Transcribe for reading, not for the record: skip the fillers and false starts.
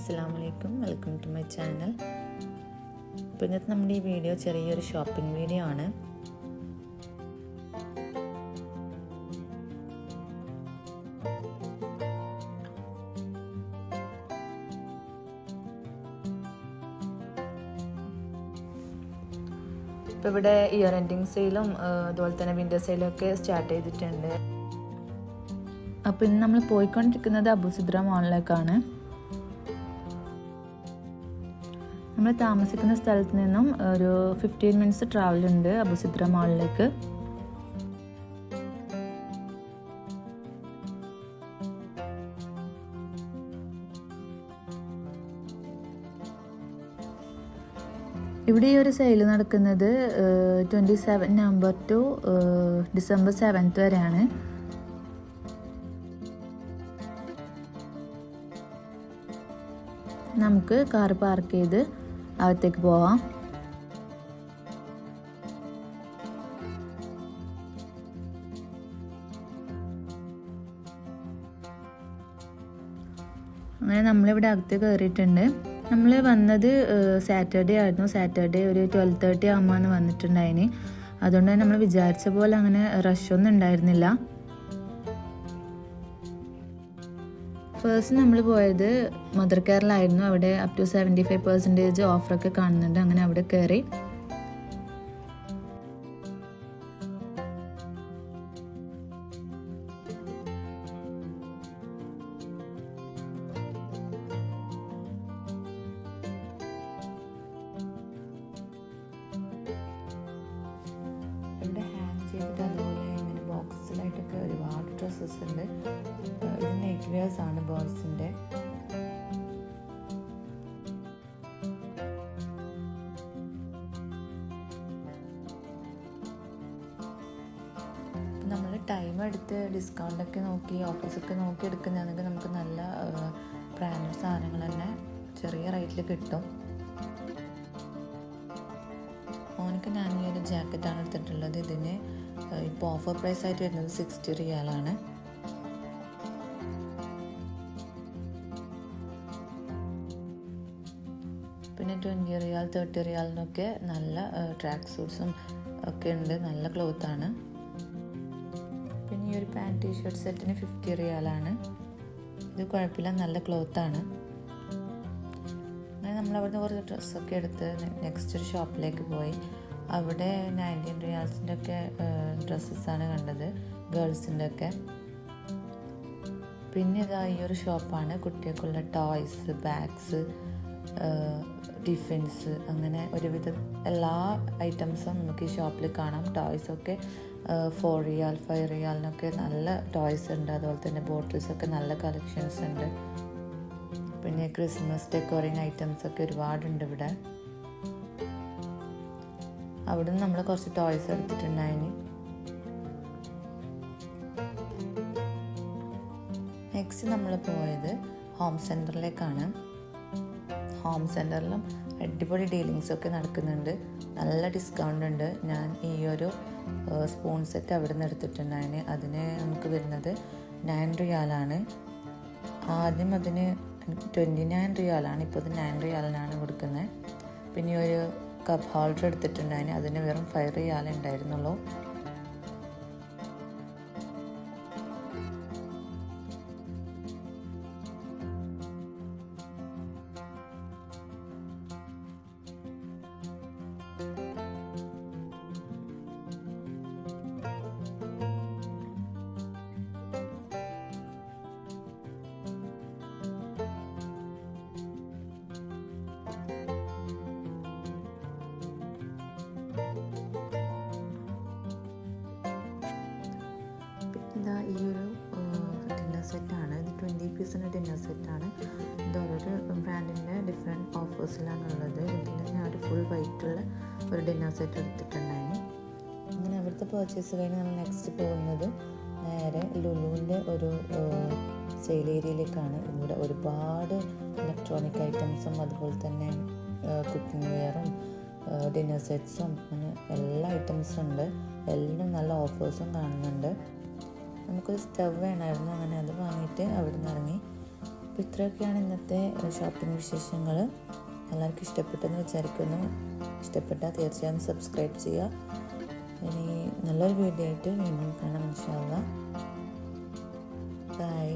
അസ്സലാമലൈക്കും, welcome to my channel. അപ്പോൾ ഇന്നത്തെ നമ്മുടെ ഈ വീഡിയോ ചെറിയൊരു ഷോപ്പിംഗ് വീഡിയോ ആണ്. ഇപ്പോൾ ഇവിടെ ഇയർ എൻഡിങ് സെയിലും അതുപോലെ തന്നെ വിൻ്റർ സെയിലും ഒക്കെ സ്റ്റാർട്ട് ചെയ്തിട്ടുണ്ട്. അപ്പോൾ ഇന്ന് നമ്മൾ പോയിക്കൊണ്ടിരിക്കുന്നത് അബുസിദ്ര മോളിലേക്കാണ്. നമ്മൾ താമസിക്കുന്ന സ്ഥലത്ത് നിന്നും ഒരു 15 മിനിറ്റ്സ് ട്രാവലുണ്ട് അബുസിദ്ര മോളിലേക്ക്. ഇവിടെ ഈ ഒരു സെയിൽ നടക്കുന്നത് 27 നവംബർ ടു ഡിസംബർ 7 വരെയാണ്. നമുക്ക് കാർ പാർക്ക് ചെയ്ത് അകത്തേക്ക് പോവാം. അങ്ങനെ നമ്മളിവിടെ അകത്ത് കയറിയിട്ടുണ്ട്. നമ്മൾ വന്നത് സാറ്റർഡേ ആയിരുന്നു. സാറ്റർഡേ ഒരു 12:30 ആകുമ്പോൾ വന്നിട്ടുണ്ടായിന്. അതുകൊണ്ട് തന്നെ നമ്മൾ വിചാരിച്ച പോലെ അങ്ങനെ റഷൊന്നും ഉണ്ടായിരുന്നില്ല. ഫസ്റ്റ് നമ്മൾ പോയത് മദർ കെയറിലായിരുന്നു. അവിടെ അപ് ടു 75% ഓഫറൊക്കെ കാണുന്നുണ്ട്. അങ്ങനെ അവിടെ കയറി. ഇവിടെ ഹാങ് ചെയ്തിട്ട് അതുപോലെ ഇങ്ങനെ ബോക്സിലായിട്ടൊക്കെ ഒരുപാട് ഡ്രസ്സസ് ഉണ്ട്. ഇത് നൈറ്റ് വെയർസ് ആണ് ബോയ്സിൻ്റെ. നമ്മൾ ടൈം എടുത്ത് ഡിസ്കൗണ്ടൊക്കെ നോക്കി ഓഫേഴ്സൊക്കെ നോക്കി എടുക്കുന്നതാണെങ്കിൽ നമുക്ക് നല്ല ബ്രാൻഡഡ് സാധനങ്ങൾ തന്നെ ചെറിയ റേറ്റിൽ കിട്ടും. മോനിക്ക് ഞാൻ ഈ ഒരു ജാക്കറ്റാണ് എടുത്തിട്ടുള്ളത്. ഇതിന് ഇപ്പോൾ ഓഫർ പ്രൈസ് ആയിട്ട് വരുന്നത് 60 റിയാലാണ്. പിന്നെ 20 റിയാൽ 30 റിയാലിനൊക്കെ നല്ല ട്രാക്ക് സൂട്ട്സും ഒക്കെ ഉണ്ട്. നല്ല ക്ലോത്താണ്. പിന്നെ ഈ ഒരു പാൻറ് ടീഷർട്ട് സെറ്റിന് 50 റിയാലാണ്. ഇത് കുഴപ്പമില്ല, നല്ല ക്ലോത്താണ്. അങ്ങനെ നമ്മളവിടുന്ന് കുറച്ച് ഡ്രസ്സൊക്കെ എടുത്ത് നെക്സ്റ്റ് ഒരു ഷോപ്പിലേക്ക് പോയി. അവിടെ 19 റിയാൽസിൻ്റെ ഒക്കെ ഡ്രസ്സസ്സാണ് കണ്ടത്, ഗേൾസിൻ്റെ ഒക്കെ. പിന്നെ ഇതാ ഈ ഒരു ഷോപ്പാണ് കുട്ടികൾക്കുള്ള ടോയ്സ്, ബാഗ്സ്, ടിഫിൻസ്, അങ്ങനെ ഒരുവിധം എല്ലാ ഐറ്റംസും നമുക്ക് ഈ ഷോപ്പിൽ കാണാം. ടോയ്സൊക്കെ 4 റിയാൽ 5 റിയാലിനൊക്കെ നല്ല ടോയ്സ് ഉണ്ട്. അതുപോലെ തന്നെ ബോട്ടിൽസൊക്കെ നല്ല കളക്ഷൻസ് ഉണ്ട്. പിന്നെ ക്രിസ്മസ് ഡെക്കോറിങ് ഐറ്റംസൊക്കെ ഒരുപാടുണ്ട് ഇവിടെ. അവിടെ നിന്ന് നമ്മൾ കുറച്ച് ടോയ്സ് എടുത്തിട്ടുണ്ടായിന്. നെക്സ്റ്റ് നമ്മൾ പോയത് ഹോം സെൻറ്ററിലേക്കാണ്. ഹോം സെൻറ്ററിലും അടിപൊളി ഡീലിങ്സൊക്കെ നടക്കുന്നുണ്ട്. നല്ല ഡിസ്കൗണ്ട് ഉണ്ട്. ഞാൻ ഈ ഒരു സ്പൂൺ സെറ്റ് അവിടെ നിന്ന് എടുത്തിട്ടുണ്ടായിന്. അതിന് നമുക്ക് വരുന്നത് 9 റിയാലാണ്. ആദ്യം അതിന് 29 റിയാലാണ്. ഇപ്പോൾ ഇത് 9 റിയാലിനാണ് കൊടുക്കുന്നത്. പിന്നെ ഒരു കപ്പ് ഹോൾഡർ എടുത്തിട്ടുണ്ടായിന്. അതിന് വെറും 5 റിയാൽ ഉണ്ടായിരുന്നുള്ളൂ. ഇതാ ഈ ഒരു ഡിന്നർ സെറ്റാണ്. ഇത് 20 പീസിൻ്റെ ഡിന്നർ സെറ്റാണ്. ഇത് ഓരോരു ബ്രാൻഡിൻ്റെ ഡിഫറെൻറ്റ് ഓഫേഴ്സിലാണുള്ളത്. ഇതിൽ ഞാൻ ഒരു ഫുൾ വൈറ്റുള്ള ഒരു ഡിന്നർ സെറ്റ് എടുത്തിട്ടുണ്ടായിരുന്നു. അങ്ങനെ അവിടുത്തെ പർച്ചേസ് കഴിഞ്ഞ് നമ്മൾ നെക്സ്റ്റ് പോകുന്നത് നേരെ ലുലുവിൻ്റെ ഒരു സെയിൽ ഏരിയയിലേക്കാണ്. ഇവിടെ ഒരുപാട് ഇലക്ട്രോണിക് ഐറ്റംസും അതുപോലെ തന്നെ കുക്കിംഗ് വെയറും ഡിന്നർ സെറ്റ്സും അങ്ങനെ എല്ലാ ഐറ്റംസും ഉണ്ട്. എല്ലാം നല്ല ഓഫേഴ്സും കാണുന്നുണ്ട്. നമുക്കൊരു സ്റ്റവ് വേണമായിരുന്നു. അങ്ങനെ അത് വാങ്ങിയിട്ട് അവിടെ നിന്ന് ഇറങ്ങി. അപ്പോൾ ഇത്രയൊക്കെയാണ് ഇന്നത്തെ ഷോപ്പിംഗ് വിശേഷങ്ങൾ. എല്ലാവർക്കും ഇഷ്ടപ്പെട്ടെന്ന് വിചാരിക്കുന്നു. ഇഷ്ടപ്പെട്ടാൽ തീർച്ചയായും സബ്സ്ക്രൈബ് ചെയ്യുക. ഇനി നല്ലൊരു വീഡിയോ ആയിട്ട് വീണ്ടും കാണാം ഇൻഷാ അല്ലാഹ്. ബൈ.